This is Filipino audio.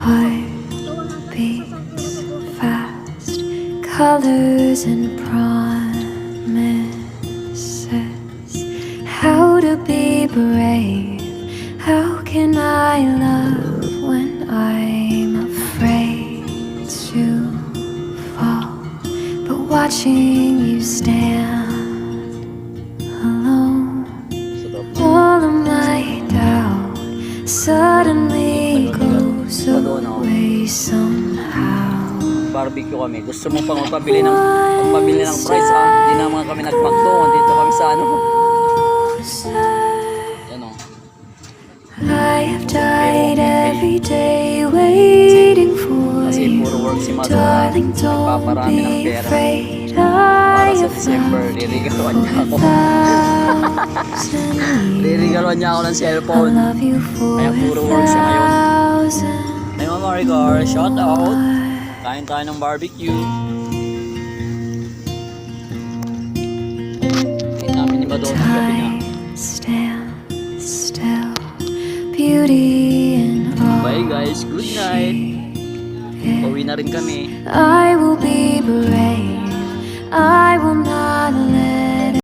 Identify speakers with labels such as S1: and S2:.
S1: Heart beats fast, colors and promises. How to be brave? How can I love when I'm afraid to fall? But watching you stand alone, all of my doubt suddenly goes away somehow.
S2: Barbecue kami. Gusto mo pang magpabili ng fries ha? Hindi naman kami nagmakdo. Dito kami sa ano. Yan o.
S1: I have died every day waiting for
S2: Kasi
S1: you.
S2: puro work si Mado.
S1: Darling, don't
S2: Nagpaparami ng
S1: be
S2: pera.
S1: afraid.
S2: Para
S1: I
S2: sa
S1: have
S2: December,
S1: found
S2: lirigaluan niya ako.
S1: 1,000
S2: Lirigaluan niya ako ng
S1: years.
S2: cellphone.
S1: I'll love you for
S2: Kaya puro work siya ngayon.
S1: 1,000
S2: Ay mga Maricar, shout out.
S1: more.
S2: Kain tayo ng barbecue. Kain namin ni Mado ng gabi na.
S1: Time stands still, beauty in all
S2: Bye guys, good night.
S1: she is.
S2: Pauwi na rin kami.
S1: I will be brave. I will not let